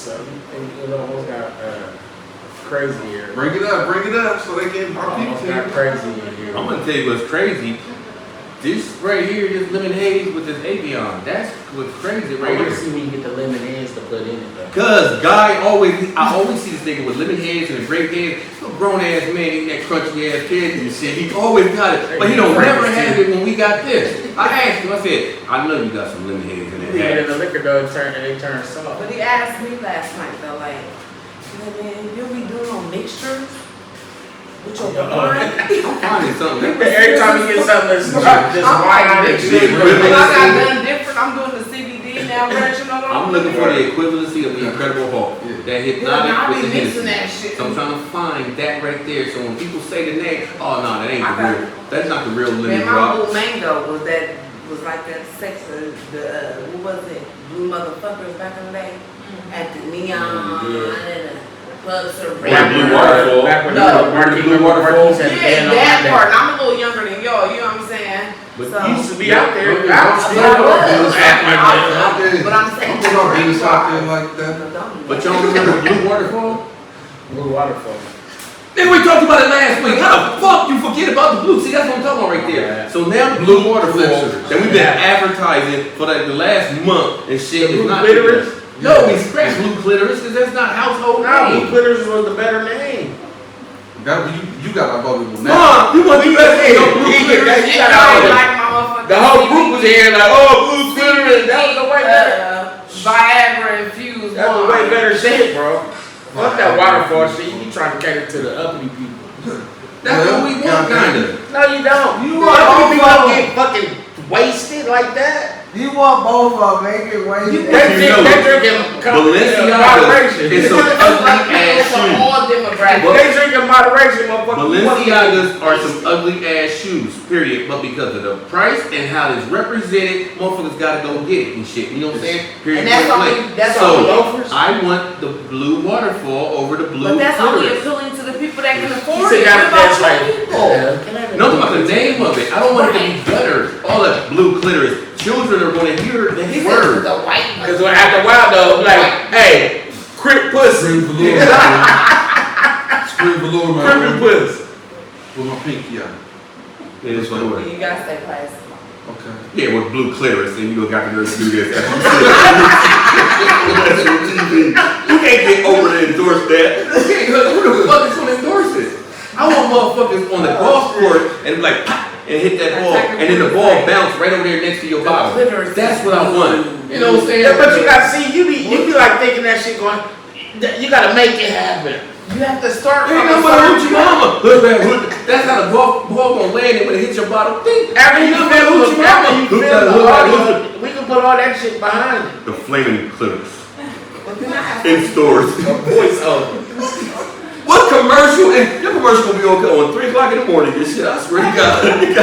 So it almost got crazy here. Bring it up, so they can. Almost got crazy in here. I'm gonna tell you what's crazy. This right here, this lemon haze with this Avion, that's what's crazy right I want here. to see when you get the lemon heads to put in it though. Cause I always see this nigga with lemon heads and a grape head. A grown ass man eating that crunchy ass candy and shit. He always got it, but he don't never have it when we got this. I asked him, I said, I know you got some lemon heads in Yeah, there. the liquor though they turn soft. But he asked me last night though, like, man, you'll be doing on mixtures with your wine. I'm finding something. Every time you get something that's just wine and shit. I got done different. I'm doing the CBD now, version of I'm looking for the equivalency of the Incredible Hulk. Yeah. That I hypnotic be with the mixing Hennessy. that shit. So I'm trying to find that right there. So when people say the name, oh no, that ain't I the got real. That's not the real lemon Man, my drop. blue mango was like that sex what was it? Blue motherfuckers back in the day. At the neon and the clubs are Blue Waterfall. Back when No, Blue Waterfall. yeah, that part. And I'm a little younger than y'all, you know what I'm saying? But So, You used to be out there. but I'm saying I'm gonna business out there like that. But y'all remember Blue Waterfall? Blue Waterfall. Then we talked about it last week. How the fuck you forget about the blue? See, that's what I'm talking about right there. So now Blue Waterfall that we've been advertising for like the last month and shit is Blue not. clitoris? No, we scratched Blue Clitoris because that's not household No, Blue name. Clitoris was the better name. You got to vote with that. Mom, you want to do that? Yeah, Blue yeah, Clitoris? you I gotta- like my motherfucking The whole group was here like, oh, Blue Clitoris. That was the way better. Viagra infused That was wine. way better shit, bro. Fuck that waterfall shit. You trying to cater to the uppity people. That's what we want, kinda. No, you don't. You Uppity want people both don't of get fucking wasted like that. You want both of them, make it way. They drinking moderation. It's some ugly ass For shoes. all demographics. They drinking moderation, motherfucker. Balenciagas are some ugly ass shoes, period. But because of the price and how it's represented, motherfuckers gotta go get it and shit. You know what I'm saying? Period. And that's point only- blank. that's so only loafers? I want the Blue Waterfall over the Blue But that's only Clitoris. appealing to the people that can afford said it. that- What that's about right. your people? No, I'm talking about the name of it. I don't want it to be better. All that Blue Clitoris. Children are going to hear He that said word. the white. Because after a while, though, like, hey, crip pussy. Scream velour, man. Scream velour, Crip man. pussy. With my pinky out. It is what it is. You gotta stay classy. Okay. Yeah, with Blue Clitoris, and you got the nerve to do this. That's your TV. You can't get over to endorse that. Okay, who the fuck is going to endorse it? I want motherfuckers on the golf court and like pop, and hit that ball, and then the ball bounce right over there next to your bottom. That's what I want. You know what I'm saying? Yeah, but you gotta see, you be like thinking that shit going, you gotta make it happen. You have to start Ain't from no but hoochie mama. That's how the ball gonna land it when it hits your bottom. Think. After you feel the Hook we can put all that shit behind it. the flaming clitoris in stores. Voice over. What commercial? And your commercial will be on 3 o'clock in the morning. This shit, I swear to God. It ain't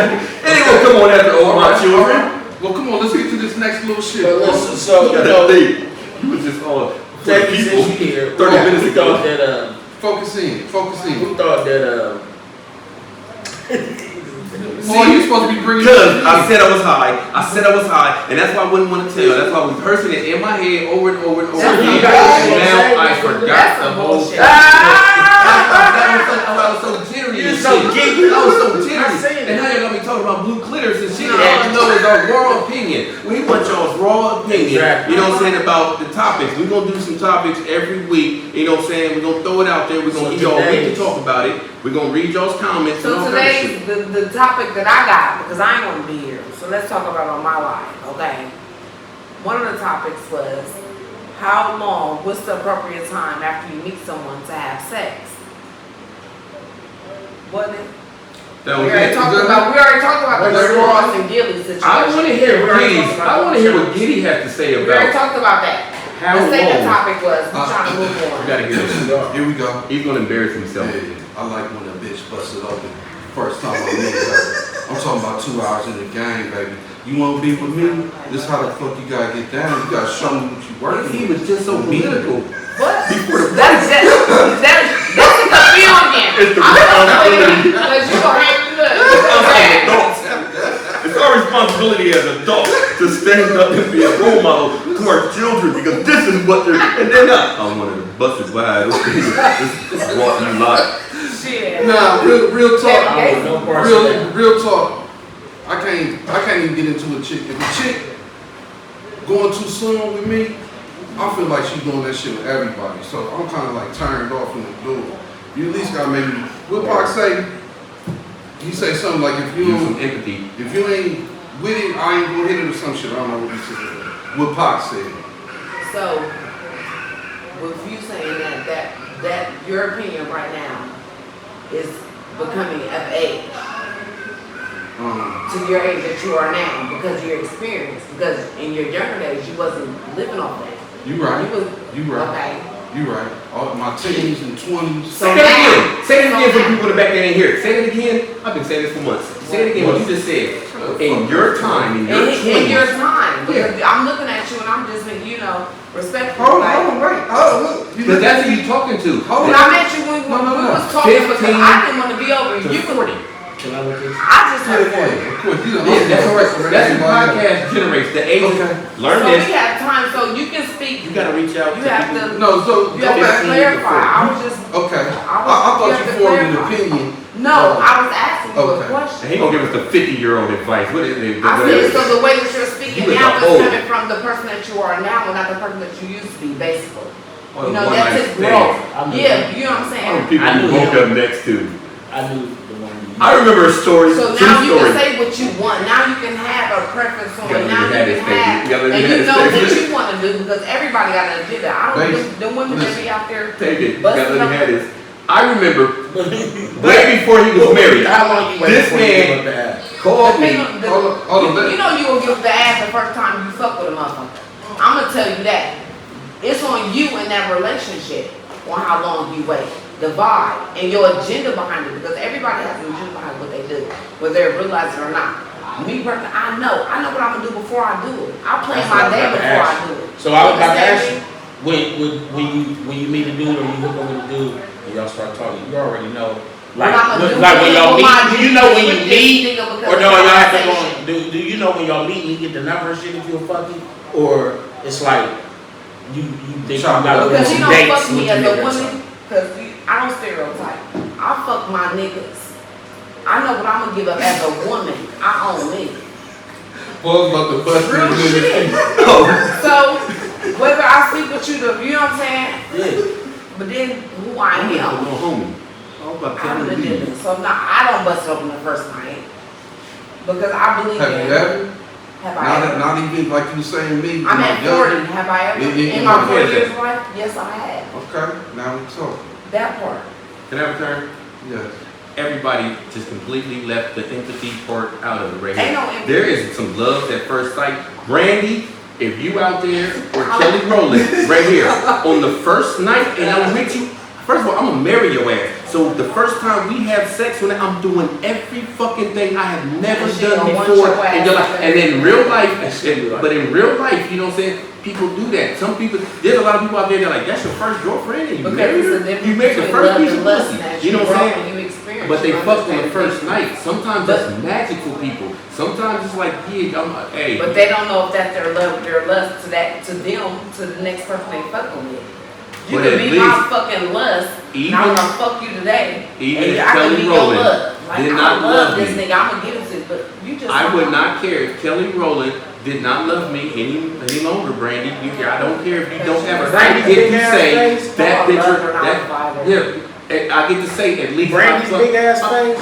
gonna come on after all my children. Well, come on, let's get to this next little shit. But listen, so, You you got know, that thing. You was just all take for you people. since you here. 30 minutes Who ago. thought that, Focus in. who thought that, Oh, you supposed to be bringing Because I said I was high, and that's why I wouldn't want to tell. That's why I was rehearsing it in my head over and over and over That's again. some And now I bullshit. forgot That's the some whole bullshit. thing. I was so jittery You're and so shit. geeky. I was so I jittery. seen it. And now you're gonna be talking about blue clitters and shit. No. All I know is our raw opinion. We want y'all's raw opinion. Exactly. You know what I'm saying, about the topics. We're gonna do some topics every week. You know what I'm saying? We're gonna throw it out there. We're gonna give y'all a week to talk about it. We're gonna read y'all's comments and So all that today's shit. the topic that I got, because I ain't gonna be here. So let's talk about on my life, okay? One of the topics was how long, what's the appropriate time after you meet someone to have sex? Wasn't it? That We was already it. talked about the That's Ross and Gilly situation. I want to hear We already Giddy's. talked about I want to hear what Giddy has to say We already about talked about that. how The second long. topic was, we're trying to move We on. gotta hear this. Here we go. He's gonna embarrass himself. Yeah, I like when a bitch busted open. First time I met her. I'm talking about 2 hours in the game, baby. You wanna be with me? This how the fuck you gotta get down. You gotta show me what you working He with. was just so political. What? Before the That's the feeling. It's the responsibility. Because you gonna have to adults. It's our responsibility as adults to stand up and be a role model to our children exposure because this is what they're. And then I'm one of the busted wide. This is walking you live. Shit. Nah, real talk. No Real talk. I can't even get into a chick. If a chick going too soon with me, I feel like she's doing that shit with everybody. So I'm kind of like turned off from the door. You at least gotta maybe. What Pac say? He say something like if you Use some empathy. if you ain't with it, I ain't gonna hit it or some shit. I don't know what he said. What Pac said. So, with you saying that your opinion right now is becoming of age to your age that you are now because of your experience. Because in your younger days you wasn't living off that. You right. You right. Okay. You right. All my teens and 20s. Say that again. Say that again for people in the back that ain't here. Say that again. I've been saying this for months. Say it again. What you just said. In your time, in your 20s. In your time. Because I'm looking at you and I'm just, respectful. Hold on, wait. Look. Because that's who you talking to. When I met you, we was talking because I didn't want to be over you. You 40. Can I look at this? I just heard 40. Of course, you Yeah, that's all right. That's what podcast generates. The age. Okay. Learn So this. we have time, so you can speak. You gotta reach out. You have to. No, so You have to clarify. I was just. Okay. I you thought have you to formed an clarify. opinion. No, I was asking you a Okay. question. He gonna give us the 50-year-old advice. What is it? I said, so the way that you're speaking You was now is old. coming from the person that you are now and not the person that you used to be, basically. Oh, You know, one that's night his stand. growth. I knew Yeah, you know what I'm Oh, saying? people I you knew woke him. up next to. I knew the one. I remember a story. So True now you story. can say what you want. Now you can have a preference on You it. gotta Now let me you have can this, have, baby. You gotta let me and have you this, know baby. what you want to do because everybody got an agenda. I don't Baby, think the women that be out there Take it. You busting gotta let me up. have this. I remember way before he was married. How long you waited This before you man- give up the ass? Called me. Hold on, You know you will give the ass the first time you fuck with a motherfucker. I'm gonna tell you that. It's on you in that relationship on how long you wait. The vibe and your agenda behind it because everybody has an agenda behind what they do, whether they realize it or not. Me personally, I know what I'm gonna do before I do it. I plan That's my what I was day about to before I ask do you. it. So I was about to ask Understand you, me? when you meet a dude or you hook up with a dude and y'all start talking, you already know. What I'ma do When y'all with my meet, do you know when you with this meet? nigga because Or no, of y'all have to conversation. go, do you know when y'all meet and you get the number and shit if you're fucking? Or it's like, you think you gotta go on Because you some don't dates fuck with me your as a nigga or woman, something? because I don't stereotype. I fuck my niggas. I know what I'm gonna give up as a woman. I own me. Paul's about to bust Real your shit. nigga. So, whether I sleep with you, you know what I'm saying? Yeah. But then, who I I'm am. no homie. I was about to I'm tell the him to leave. difference. So, I don't bust it open the first night. Because I believe Have in you ever? Have I ever? Not even like you saying me. I'm my at younger- 40. Have I ever? In In my my 40 40s. years of life? Yes, I have. Okay, now we talking. That part. Can I have a turn? Yes. Everybody just completely left the empathy part out of it right Ain't here. no empathy. There is some love at first sight. Brandy, if you out there, or Kelly Rowland, right here, on the first night, and I'm with you, first of all, I'm gonna marry your ass. So the first time we have sex, when I'm doing every fucking thing I have never And she done gonna want before your ass in your life. up And there. in real life, but in real life, you know what I'm saying? People do that. Some people, there's a lot of people out there that are like, that's your first girlfriend and you Because married it's a her? difference You made the between first love piece and of lust pussy. that You know what I'm grow saying? and you experience. But they You fucked on the understand first it. night. Sometimes But- it's magic for people. Sometimes it's like, yeah, hey. But they don't know if that's their love, their lust to them, to the next person they fucking with. You But could at be my least- fucking lust, even- and I'm gonna fuck you today. even and if I could Kelly be your Rowland love. Like, did I not love love this me. nigga, I'm gonna give it to you, but you just I don't would know. not care if Kelly Rowland did not love me any longer, Brandy. I don't care if you don't have a Brandy I get big to ass say face? that No, I love picture. her, not That, violent. yeah, I get to say at least Brandy's I big ass face.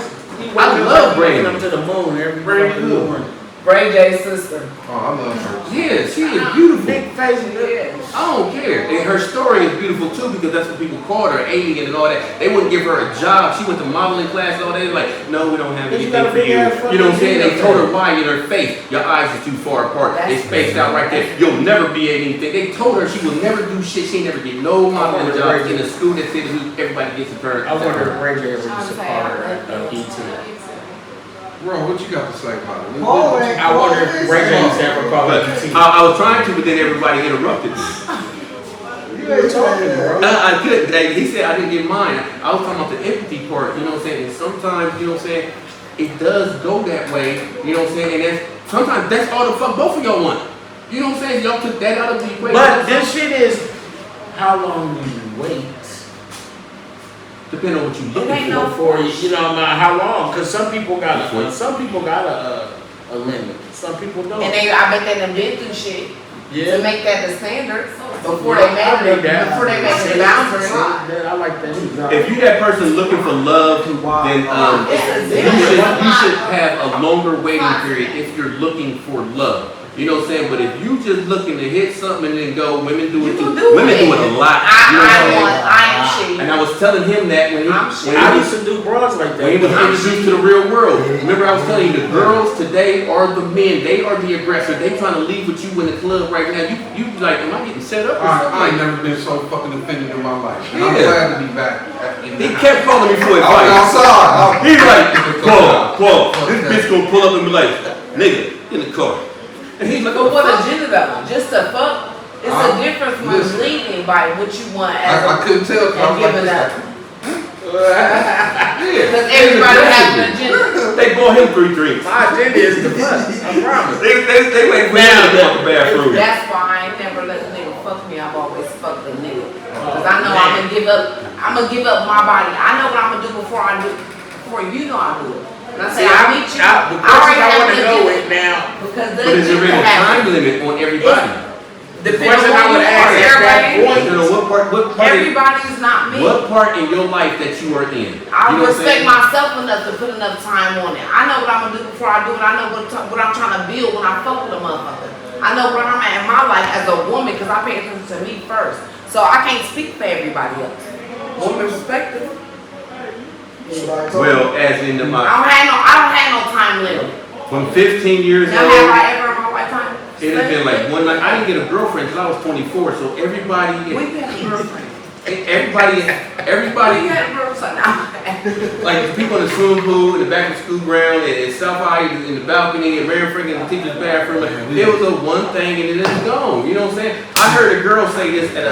I love Brandy. Up to the moon every Brandy fucking who? morning. Ray J's sister. Oh, I love her. Yeah, she is beautiful. Big face. Yeah. I don't care. And her story is beautiful too because that's what people called her, alien and all that. They wouldn't give her a job. She went to modeling class and all that. They're like, no, we don't have But you anything got a for big you. ass You know what I'm saying? They fucking told her face. why in her face. Your eyes are too far apart. They That's spaced out right there. You'll never be anything. They told her she will never do shit. She ain't never get no modeling wonder jobs where- in a school that said everybody gets a turn. I wonder if Ray J ever I'm gets a saying, part I of love E2. Bro, what you got to say about it? Paul ain't- I wonder if Ray J used to ever call But it E2. I was trying to, but then everybody interrupted me. You ain't talking, bro. I could. He said I didn't get mine. I was talking about the empathy part. You know what I'm saying? And sometimes, you know what I'm saying, it does go that way. You know what I'm saying? And that's sometimes that's all the fuck both of y'all want. You know what I'm saying? Y'all took that out of the equation. But this shit is, how long do you wait? Depending on what you It looking ain't for. no For you know how long? Because some people got a limit. Some people don't. And I bet they done been through shit Yeah. to make that the standard before they made it. Before they made the boundaries. I like that. If you that person looking for love, then you should have a longer waiting period if you're looking for love. You know what I'm saying? But if you just looking to hit something and then go, women do it too. Women do it a lot. You know what I'm saying? I am shit. And I was telling him that when I used to do bras like that. when he was introduced to the real world. Remember I was telling you, the girls today are the men. They are the aggressor. They trying to leave with you in the club right now. You like, am I getting set up or something? I ain't never been so fucking offended in my life. And I'm Yeah. glad to be back. He kept calling me for I was advice. outside. He like, Paul, this bitch gonna pull up and be like, nigga, in the car. And he's like, But what agenda though? Just to fuck? It's a difference when listen. leading by what you want as I couldn't tell because I and was like, giving up. yeah. Because everybody has an agenda. They bought him 3 drinks. My agenda is the fuck. I promise. They went for him to go to the bathroom. That's why I ain't never let a nigga fuck me. I've always fucked a nigga. Because I know I'm gonna give up my body. I know what I'm gonna do before you know I do it. And I say, I meet you. The question I want to know is now. Because But is there really a time limit on everybody? The question I would ask is that I don't know what part everybody's not me. what part in your life that you are in? I You know what I'm respect saying? myself enough to put enough time on it. I know what I'm gonna do before I do it. I know what I'm trying to build when I fuck with a motherfucker. I know where I'm at in my life as a woman because I pay attention to me first. So I can't speak for everybody else. Woman perspective. Well, as in I don't have no time limit. from 15 years Now have old, I ever in my lifetime? it has been like one night. I didn't get a girlfriend until I was 24. So everybody, We had a girlfriend. everybody, We had a girlfriend now. like the people in the swimming pool, in the back of the school ground, and South High, in the balcony, and Mary Frank in the teacher's bathroom. Like, there was a one thing and then it's gone. You know what I'm saying? I heard a girl say this at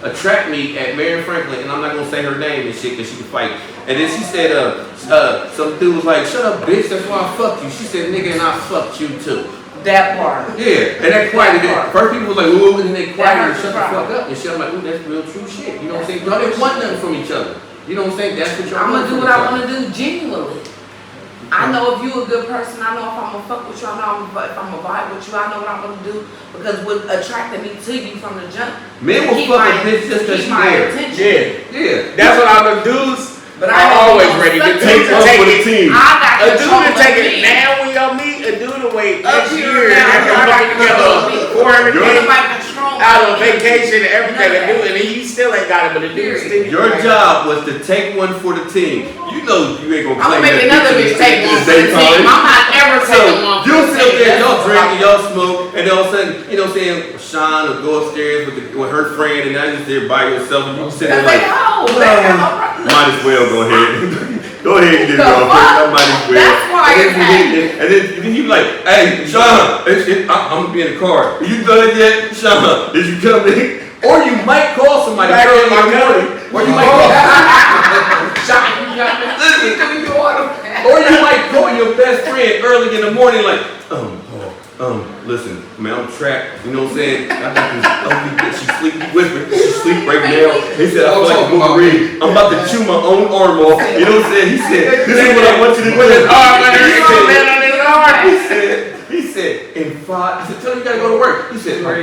a track meet at Mary Franklin, and I'm not gonna say her name and shit because she can fight. And then she said, some dude was like, "Shut up, bitch. That's why I fucked you." She said, "Nigga, and I fucked you too." That part. Yeah, and that quieted it. First people was like, "Ooh," and then they quieted and hurts shut the the fuck up. And shit, I'm like, "Ooh, that's real true shit." You know what I'm saying? Y'all didn't want nothing from each other. You know what I'm saying? That's what y'all I'm want gonna do from what each I other. want to do genuinely. I know if you a good person, I know if I'm gonna fuck with you, I know if I'm gonna vibe with you, I know what I'm gonna do because what attracted me to you from the jump. Men will keep fuck my- a bitch just to because keep she my there. attention. Yeah. That's what I'm gonna do. But I'm I always ain't ready to gonna take Take one for the it. team. I got A dude control to of take it me. now when y'all meet, a dude to wait Up next here year. now, And I y'all got put control of me. together 400 Ain't days nobody control out me. on vacation and everything to None do of it, and he still ain't got it, but the dude still. Your job was to take one for the team. You know you ain't gonna I'm claim gonna make that another bitch bitch take in one the for the team. daytime. I'm not ever So taking one for you the sit up team. there, That's y'all what drink I'm and y'all smoke, and then all of a sudden, you know what I'm saying, Sean will go upstairs with her friend, and now you're just there by yourself, and you sit there Cause they like, know. They have no problem. might as well go ahead. Go ahead and get it The on. fuck? I might as well. That's why and it's then you like, hey, Sean, I'm gonna be in the car. Are you done yet? Sean, did you come in? Or you might call somebody Back early in in my the morning. Or you might call Or you might call your best friend early in the morning like, listen, man, I'm trapped. You know what I'm saying? I got this ugly bitch. She sleep. He whispered. She sleep right now. He said, I feel like a Wolverine. I'm about to chew my own arm off. You know what I'm saying? He said, this is what I want you to do. With his arm under his arm. He said, in 5, he said, tell her you gotta go to work. He said, I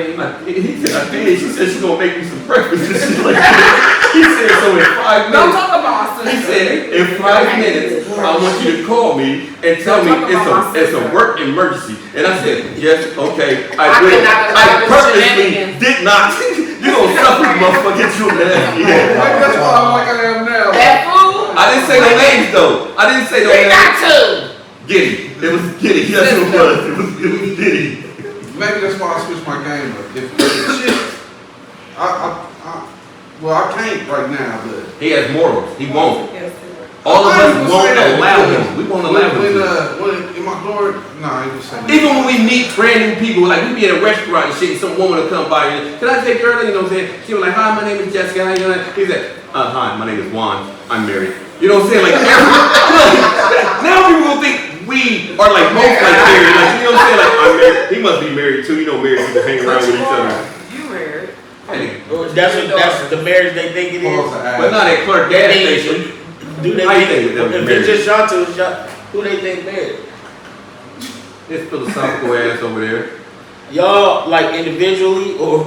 did. She said, she's gonna make me some breakfast and shit like that. He said, so in 5 Don't minutes. talk about us. He said, in 5 minutes, I want you to call me and tell me it's a work emergency. And I said, yes, okay, I will. I purposely did not. You gonna suffer, motherfucker, get you mad. Yeah. Maybe that's why I'm like I am now. That fool. I didn't say no names though. I didn't say no We got names. to. Giddy. It was Giddy. That's what it was. It was Giddy. Maybe that's why I switched my game up. If shit, well, I can't right now, but He has morals. He won't. All of us won't allow him. We won't allow him to. When in my glory, nah, I ain't just saying. Even when we meet brand new people, like we be in a restaurant and shit, and some woman will come by and, can I take your order? You know what I'm saying? She was like, hi, my name is Jessica. How you doing? He said, hi, my name is Juan. I'm married. You know what I'm saying? Like, now people will think we we are like both like married. Like, you know what I'm saying? Like, I'm married. He must be married too. You know, married people hang around with each other. You married. That's the marriage they think it is. But not at Clark gas station. Do they think if it's just y'all two, it's y'all, who they think married? This philosophical ass over there. Y'all like individually or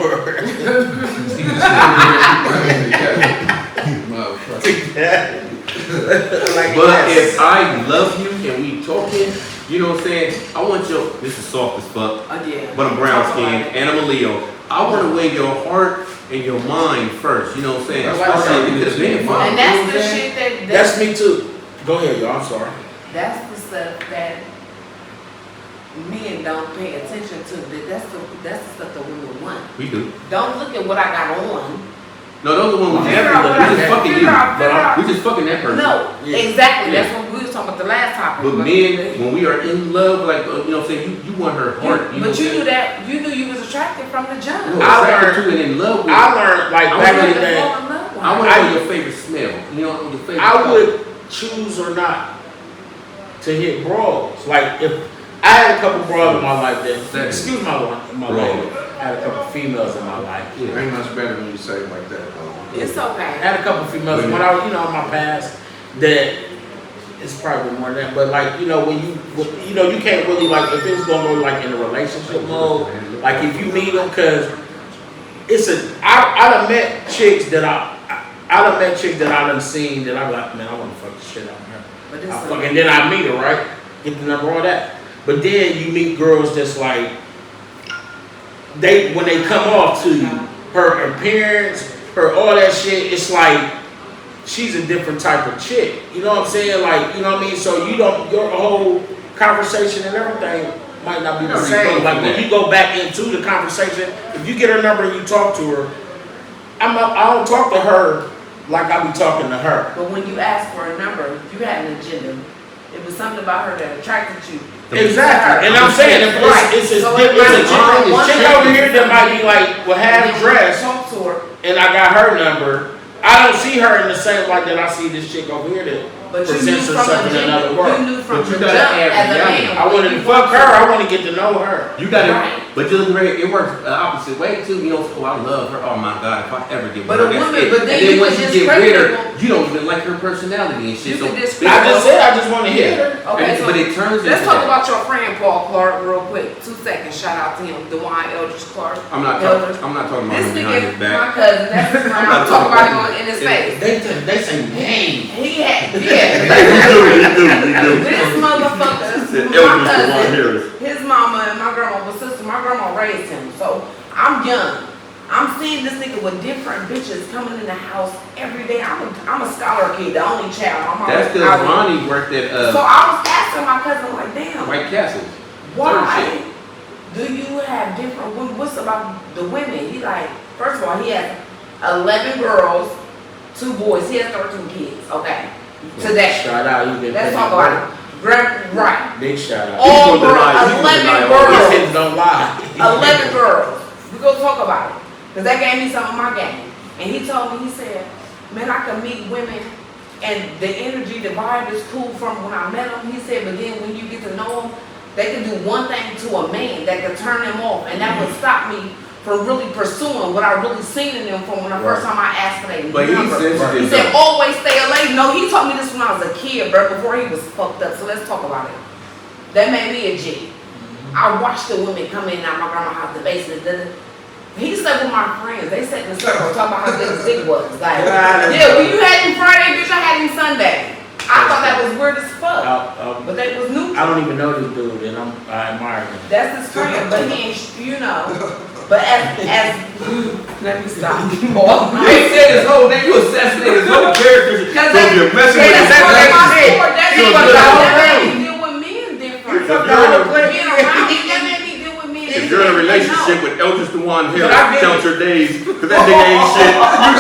like but if I love you and we talking, you know what I'm saying? I want your, this is soft as fuck, Again. but I'm brown skinned and I'm a Leo. I want to weigh your heart and your mind first, you know what I'm saying? That's why I said Because man, And that's the shit that's me too. Go ahead, y'all. I'm sorry. That's the stuff that men don't pay attention to. That's the stuff that women want. we do. Don't look at what I got on. No, those are the ones we Figure out what I just fucking you. figure out. We just fucking that person. No, Yeah. exactly. Yeah. That's what we was talking about the last topic. But men, when we are in love, like, you know what I'm saying, you want her heart. You know But what you I'm knew saying? that. You knew you was attracted from the jump. No, I attracted learned- to and in love with. I learned like I back was in the like, day. I want to know your favorite smell. You know, your favorite. I color. would choose or not to hit bras. Like if I had a couple bras in my life that, excuse my language, I had a couple females in my life. Yeah, ain't much better when you say it like that, though. It's I okay. had a couple females when I was, in my past that it's probably more than that. But like, when you can't really like if it's gonna go like in a relationship mode, like if you meet them, cause I done met chicks that I done seen that I'm like, man, I want to fuck the shit out of her. But And then I meet her, right? Get the number, all that. But then you meet girls that's like, when they come off to you, her appearance, her all that shit, it's like she's a different type of chick. You know what I'm saying? Like, you know what I mean? So your whole conversation and everything might not be the same. Like when you go back into the conversation, if you get her number and you talk to her, I don't talk to her like I be talking to her. But when you asked for a number, you had an agenda. It was something about her that attracted you. Exactly, and I'm saying it's a chick over here that might be like half dressed, Talk to her. and I got her number. I don't see her in the same light that I see this chick over here that But you knew presents from herself in another world. You knew from But you the gotta jump have as a reality. man. I wanted to fuck her. I want to get to know her. You gotta, Right. but you look great. It works the opposite way too. You know, I love her. Oh my God, if I ever get with But her, a that's woman- it. but then And then you once could you get discredit with her, her. you don't even like her personality and shit. You So could discredit I just said I just want to hit her. Okay, so but it turns let's into talk that. about your friend Paul Clark real quick. 2 seconds. Shout out to him, DeWine Eldridge Clark. I'm not Eldridge. talking about This him behind nigga, his my back. cousin. That's his friend. I'm talking about him in his face. They say name. He had, He yeah. do. This motherfucker, Said my Eldridge cousin, DeWine Harris. his mama and my grandma was sister. My grandma raised him, so I'm young. I'm seeing this nigga with different bitches coming in the house every day. I'm a scholar kid, the only child. I'm That's always because out. Ronnie worked at So I was asking my cousin, like, damn, White Castle. why do you have different women? What's about the women? He like, first of all, he has 11 girls, 2 boys. He has 13 kids. Okay, today. Shout out, you Let's talk about it. Right. Big shout out. All gonna deny- girls, he's gonna 11 deny all These girls. kids don't lie. 11 girls. We gonna talk about it. Cause that gave me some of my game. And he told me, he said, man, I can meet women and the energy, the vibe is cool from when I met them. He said, but then when you get to know them, they can do one thing to a man that could turn them off. And that would stop me from really pursuing what I really seen in them from when the first time I asked for their But he's number. sensitive. He said, though. always stay away. No, he told me this when I was a kid, bro, before he was fucked up. So let's talk about it. That made me a G. I watched the women come in and out my grandma's house, the basement. He slept with my friends. They sat in the circle talking about how big his dick was. Like, yeah, when you had him Friday, bitch, I had him Sunday. I thought that was weird as fuck. But that was new. I don't even know this dude, and I admire him. That's his friend, but he ain't, But as let me stop. They said his whole name. You assassinated his whole character. Because So you're messing with that's his part of my shit. story. That So made you're me deal with men different. fucked the whole place. Being around me, that made me deal with men If different. you're in a They relationship know. with Eldridge DeWine But I Harris, get count it. your days, because that nigga ain't shit.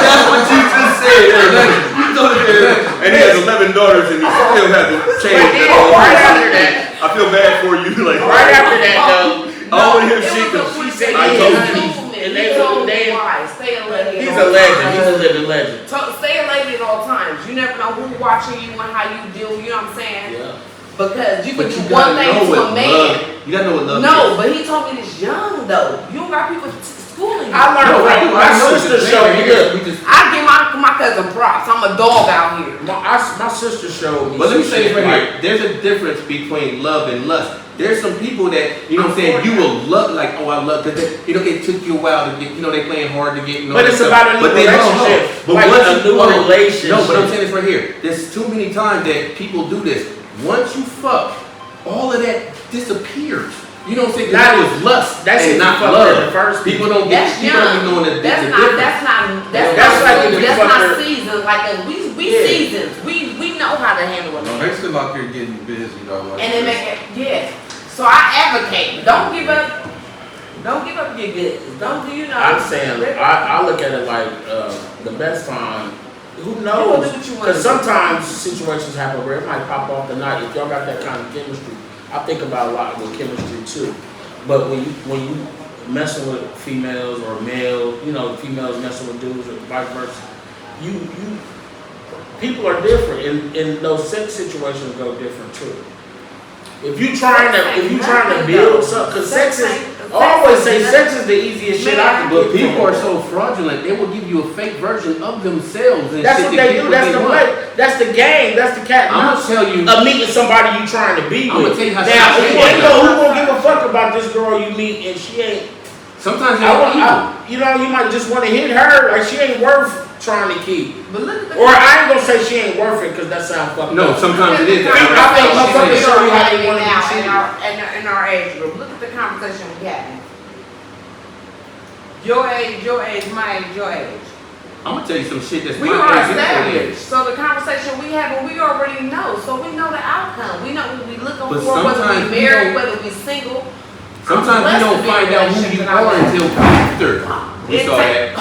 That's what you just said. You know that. And he has 11 daughters and he still hasn't changed at all. Right after that, I feel bad for you. Like, right after that though, I don't want to hear It shit was because a- she said I he told is you. honey. And He they told me they why. Stay a lady. he's at a all legend. times. He's a living legend. Stay a lady at all times. You never know who's watching you and how you deal. You know what I'm saying? Yeah. Because you can But do you one gotta thing know to a what man. love. You gotta know what love is. No, but he told me this young though. You don't got people schooling you. I learned from my sister showed me. Look, I give my cousin props. I'm a dog out here. my sister showed me. But let me say this right like, here. There's a difference between love and lust. There's some people that, you know what I'm saying, you will love, like, oh, I love, because it took you a while to get, they playing hard to get, but it's about a new relationship. But like once a new relationship. No, but I'm saying this right here. There's too many times that people do this. Once you fuck, all of that disappears. You know what I'm saying? That was lust that's and not love. People don't get, people don't be knowing the difference. That's not seasons. Like we seasons. We know how to handle it. No, they still out here getting busy though. Like And they make it, So I advocate. Don't give up. Don't give up your goods. Don't do I'm saying I look at it like the best time. Who knows? Because sometimes situations happen where it might pop off the night. If y'all got that kind of chemistry, I think about a lot with chemistry too. But when you messing with females or males, females messing with dudes or vice versa, you people are different, and those sex situations go different too. If you trying to build something, because sex is, I always say sex is the easiest shit I can do. But people are so fraudulent, they will give you a fake version of themselves. And that's what they do. That's the way. That's the game. That's the cat. I'm gonna tell you. Of meeting somebody you trying to be with. I'm gonna tell you how. Now, who gonna give a fuck about this girl you meet and she ain't? Sometimes you might just want to hit her. Like she ain't worth trying to keep. But look at the or I ain't gonna say she ain't worth it because that sounds fucked up. No, sometimes it is. I think motherfuckers show you how they want to be treated. In our age group, look at the conversation we having. Your age, my age, your age. I'm gonna tell you some shit that's we my are age. established. So the conversation we have, we already know. So we know the outcome. We know what we looking But for, whether we married, whether we single. Sometimes we don't find out who you are until after we saw that.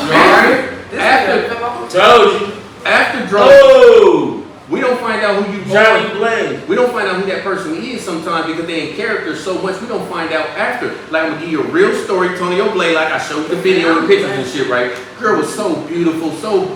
Told you. After drunk. Oh. We don't find out who you Johnny Blaze. We don't find out who that person is sometimes because they in character so much. We don't find out after. Like I'm gonna give you a real story, Antonio Blay. Like I showed you the video and pictures and shit, right? Girl was so beautiful, so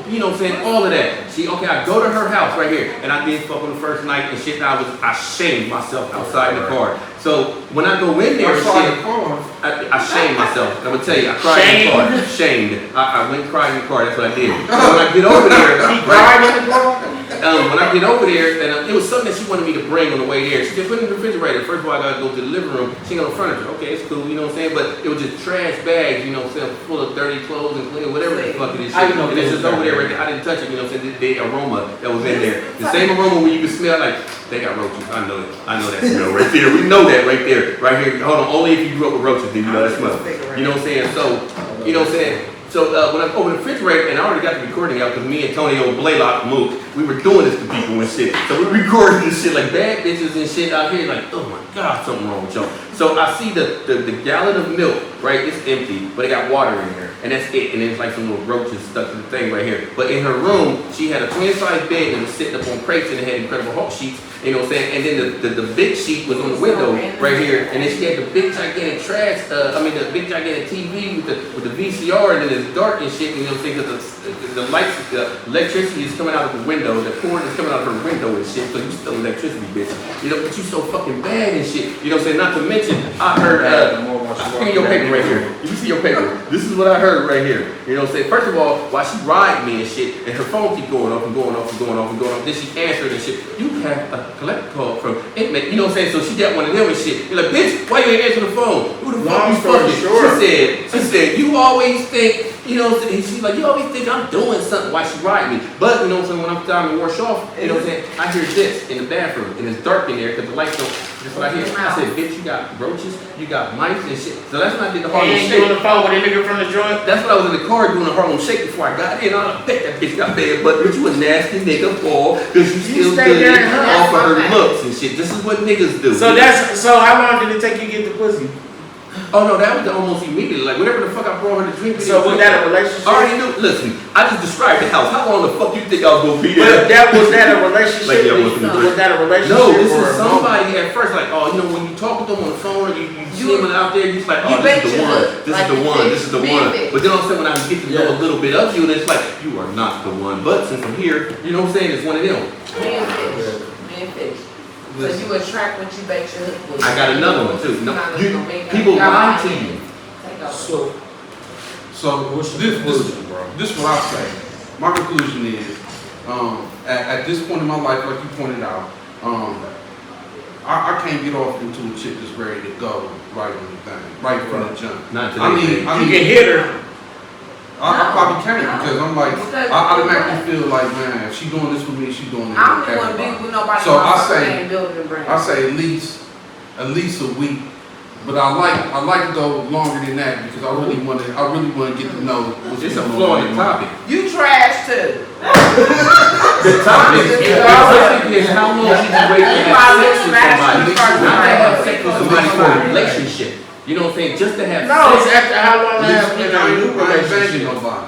all of that. I go to her house right here, and I did fuck on the first night and shit. I shamed myself outside the car. So when I go in there, I shamed myself. I'm gonna tell you, I cried in the car. Shamed. I went and cried in the car. That's what I did. So when I get over there, cried in the car. when I get over there, and it was something that she wanted me to bring on the way there. She just put it in the refrigerator. First of all, I gotta go to the living room. She ain't got no furniture. Okay, it's cool, you know what I'm saying? But it was just trash bags, full of dirty clothes and clean, whatever the fuck it is. And it's just over there right there. I didn't touch it, the aroma that was in there. The same aroma when you can smell like they got roaches. I know it. I know that smell right there. We know that right there. Right here. Hold on. Only if you grew up with roaches, then you know that smell. You know what I'm saying? So, you know what I'm saying? So when I opened the refrigerator, and I already got the recording out because me and Antonio Blaylock moved, we were doing this to people and shit. So we recorded this shit like bad bitches and shit out here, like, oh my God, something wrong with y'all. So I see the gallon of milk, right? It's empty, but it got water in here, and that's it. And there's like some little roaches stuck to the thing right here. But in her room, she had a twin-size bed and was sitting up on crates and it had Incredible Hulk sheets. You know what I'm saying? And then the big sheet was on the window right here, and then she had the big gigantic the big gigantic TV with the VCR, and then it's dark and shit. You know what I'm saying? Because the lights, the electricity is coming out of the window, the cord is coming out of her window and shit. So you still electricity, bitch. But you so fucking bad and shit. You know what I'm saying? Not to mention, I heard. Give me your paper right here. You see your paper. This is what I heard right here. You know what I'm saying? First of all, while she riding me and shit, and her phone keep going off and going off and going off and going off, then she answered and shit. You have a collect call from inmate. You know what I'm saying? So she got one of them and shit. You're like, bitch, why you ain't answering the phone? Who the fuck you fucking? She said, you always think, you know what I'm saying? She's like, you always think I'm doing something while she riding me. But, you know what I'm saying, when I'm time to wash off, you know what I'm saying, I hear this in the bathroom, and it's dark in there because the lights don't, that's what I hear. I said, bitch, you got roaches, you got mice and shit. So that's when I did the Harlem Shake. You on the phone with a nigga from the joint? That's when I was in the car doing the Harlem Shake before I got in. I bet that bitch got bad, but you a nasty nigga, Paul, because you still good off of her looks and shit. This is what niggas do. So how long did it take you to get the pussy? Oh no, that was almost immediately. Like whatever the fuck I brought her to drink. So was that a relationship? I already knew. Listen, I just described the house. How long the fuck you think I was gonna be there? But was that a relationship? Like, was that a relationship? No, this is somebody at first. Like, oh, when you talk with them on the phone, or you see them out there, you're just like, oh, this is the one. This is the one. This is the one. But then all of a sudden, when I get to know a little bit of you, and it's like, you are not the one. But since I'm here, you know what I'm saying? It's one of them. Man fish. So you attract what you bait your hook with. I got another one too. No, Not you, gonna make people that. lie to you. Take over. So What's the this conclusion, bro? this what I say. My conclusion is, at this point in my life, like you pointed out, I can't get off into a chick that's ready to go right on the thing, right from the jump. Not I today. need, You can hit her. I probably can't No. because I'm like, Because- I automatically feel like, man, if she doing this for me, she doing it I don't for even want to be everybody. with nobody So I else say- building brand. I say at least a week, but I like to go longer than that because I really want to get to know what's It's a going flaw on in the topic. You trash too. The topic is how long you can wait to have sex with somebody, not to have sex with somebody for a relationship. You know what I'm saying? Just to have No, it's sex after how long I have I been in a new ain't banging relationship. nobody.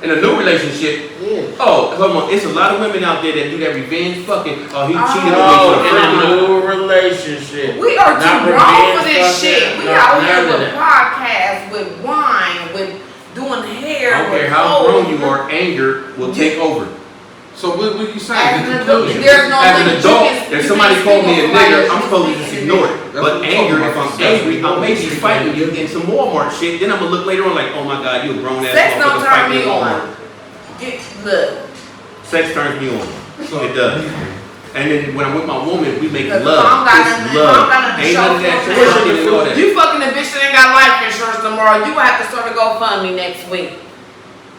in a new relationship. Yeah. Oh, come on! It's a lot of women out there that do that revenge fucking. Oh, he cheated on No, me for the in first a time. new relationship. We are too Not grown for revenge this fucking, shit. We not out here none of with that. podcasts, with wine, with doing hair. I don't with care how clothes. grown you are, anger will take over. So what you As saying? an The adult, conclusion. there's no As an limit. adult, You can- if you somebody can called me a speak on somebody nigger, else, I'm you supposed to can just speak ignore it. That's But what I'm anger, talking if about. I'm angry, I may be fighting you in some Walmart shit. Then I'm gonna look later on like, oh my god, you a grown ass Sex don't motherfucker turn fighting me in Walmart. on. Look, Sex turns me on. It does. And then when I'm with my woman, we make because love. if I'm got It's nothing, love. to Ain't show none of that for shit and all that. you fucking a bitch that ain't got life insurance tomorrow, you have to start a GoFundMe next week.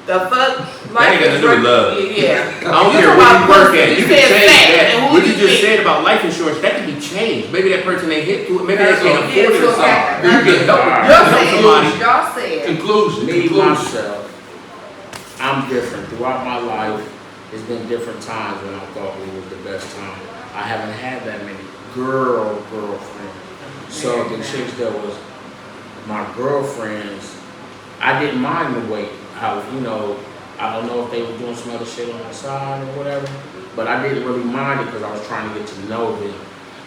The fuck? That ain't got to do with love. Yeah. I don't You care talking where you about work pussy. at. You You can said change sex, that. and who What you you just think? said about life insurance, that can be changed. Maybe that person ain't hit to it. Maybe they can't Yeah, afford it to or a something. fact. You can help Y'all somebody. Y'all said. Conclusion. Me, Conclusion. myself, I'm different. Throughout my life, it's been different times when I thought it was the best time. I haven't had that many girlfriends. So the chicks that was my girlfriends, I didn't mind the wait. How, I don't know if they were doing some other shit on the side or whatever, but I didn't really mind it because I was trying to get to know them.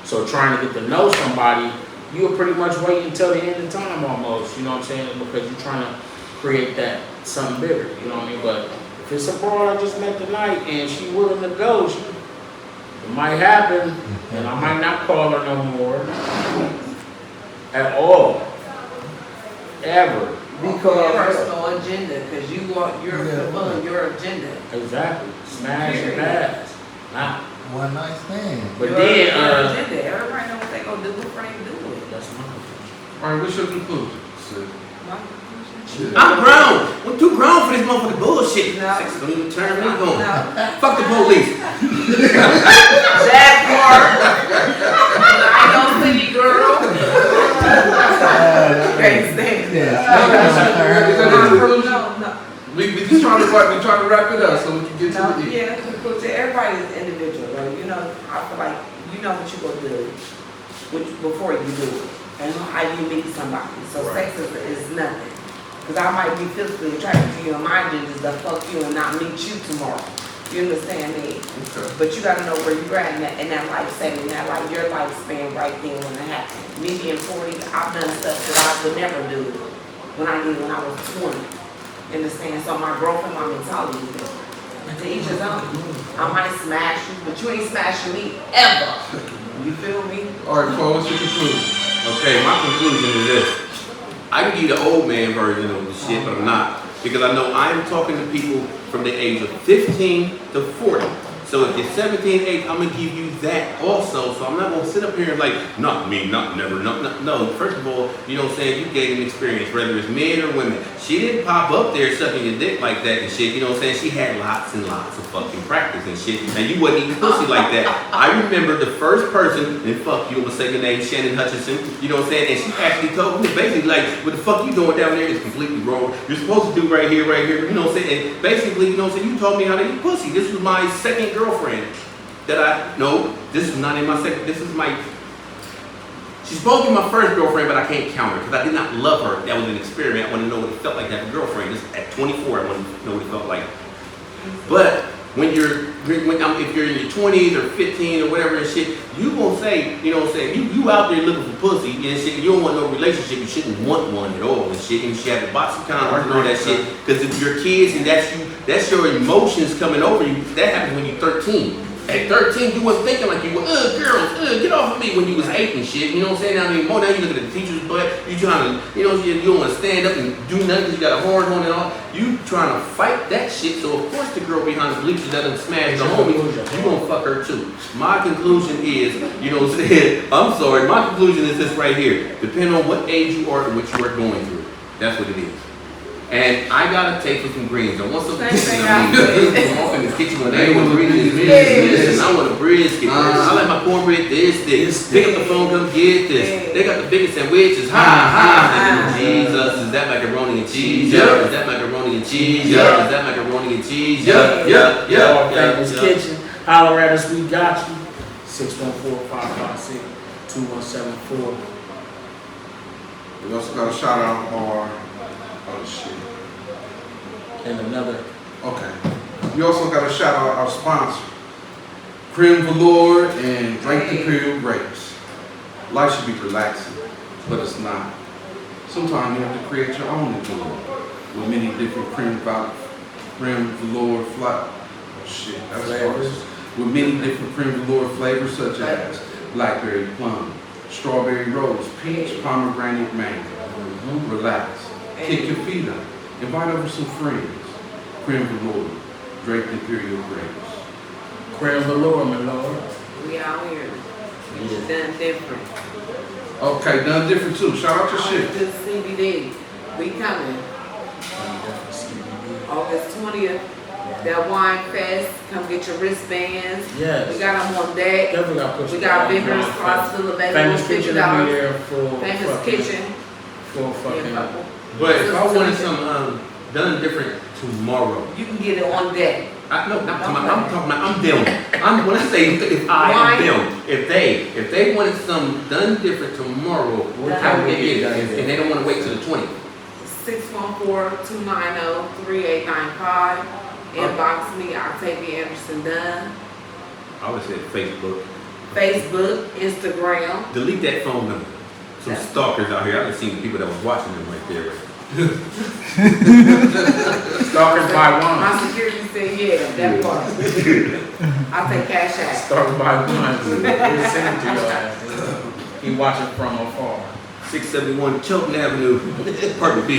So trying to get to know somebody, you'll pretty much wait until the end of time almost, you know what I'm saying? Because you're trying to create that something bigger, you know what I mean? But if it's a broad I just met tonight and she willing to go, it might happen, and I might not call her no more at all, ever. Because personal agenda, because you're fulfilling your agenda. Exactly. Smash and pass. Nah. One night stand. But Your then, agenda. Everybody know what they gonna do before they do it. that's my All right, what's your conclusion? Sid? My conclusion. I'm grown. I'm too grown for this motherfucking bullshit. No. Sex don't even turn me on. No. Fuck the police. That part. I know city girl. Can't stand it. No. We just trying to wrap it up so we can get to No, the end. yeah, conclusion. Everybody is individual, right? I feel like you know what you gonna do before you do it, and how you meet somebody. So sex is nothing. Because I might be physically attracted to you, and my agenda is to fuck you and not meet you tomorrow. You understand me? Okay. But you gotta know where you're at in that life setting, your lifespan right then when it happened. Me being 40, I've done stuff that I would never do when I was 20. You understand? So my growth and my mentality is different. To each his own. I might smash you, but you ain't smashing me ever. You feel me? All right, Paul, what's your conclusion? Okay, my conclusion is this. I can give you the old man version of the shit, but I'm not. Because I know I'm talking to people from the age of 15 to 40. So if you're 17, 8, I'm going to give you that also. So I'm not going to sit up here and like, not me, not never, no. First of all, you know what I'm saying, you gain an experience, whether it's men or women. She didn't pop up there sucking your dick like that and shit, you know what I'm saying? She had lots and lots of fucking practice and shit. And you wasn't even pussy like that. I remember the first person, and fuck you, I'm going to say your name, Shannon Hutchinson, you know what I'm saying? And she actually told me, basically like, what the fuck you doing down there is completely wrong. You're supposed to do right here, you know what I'm saying? And basically, you know what I'm saying, you told me how to eat pussy. This was my second girlfriend this is not in my second, this is my, she's supposed to be my first girlfriend, but I can't count her because I did not love her. That was an experiment. I want to know what it felt like to have a girlfriend. Just at 24, I want to know what it felt like. But if you're in your 20s or 15 or whatever and shit, you gonna say, you know what I'm saying, you out there looking for pussy and shit, you don't want no relationship, you shouldn't want one at all and shit, and you should have the box of condoms and all that shit, because if you're kids and that's your emotions coming over you, that happens when you're 13. At 13, you wasn't thinking like you were, girls, get off of me when you was 8 and shit. You know what I'm saying? Now anymore, now you look at the teacher's butt, you trying to, you don't want to stand up and do nothing because you got a horn on and all. You trying to fight that shit, so of course the girl behind the bleachers that done smashed the homie, you gonna fuck her too. My conclusion is, you know what I'm saying? I'm sorry, my conclusion is this right here. Depending on what age you are and what you are going through. That's what it is. And I got a taste for some greens. I want some greens. I'm off in the kitchen when they want greens. Listen, I want a brisket. I like my cornbread this. Pick up the phone, come get this. They got the biggest sandwiches. Jesus, is that macaroni and cheese? Is that macaroni and cheese? Is that macaroni and cheese? Famous Kitchen. Holler at us, we got you. 614-556-2174. We also got a shout out our shit. And another. Okay. We also got to shout out our sponsor, Creme Velour and Drink Imperial Grapes. Life should be relaxing, but it's not. Sometimes you have to create your own velour with many different creme velour flavors. With many different creme velour flavors such as blackberry plum, strawberry rose, peach, pomegranate, mango. Relax. Kick your feet up. Invite over some friends. Creme Velour, Drake Imperial Grapes. Creme Velour, my lord. We out here. We done different. Okay, done different too. Shout out your shit. Good CBD. We coming. August 20th. That wine fest. Come get your wristbands. Yes. We got them on deck. Definitely got to put We got vendors still available. Famous Kitchen will be $50. there for Famous Kitchen. For fucking. But if I wanted some done different tomorrow, You can get it on deck. I'm talking about, I'm them. When I say if I am them, if they wanted some done different tomorrow, how would they get it? And they don't want to wait till the 20th. 614-290-3895. Inbox me, Octavia Anderson Dunn. I would say Facebook. Facebook, Instagram. Delete that phone number. Some stalkers out here. I done seen the people that was watching them right there. Stalkers by one. My security said, yeah, that part. I'll take cash out. Stalkers by one. We'll send it to your ass. He watching from afar. 671 Chilton Avenue, Apartment B.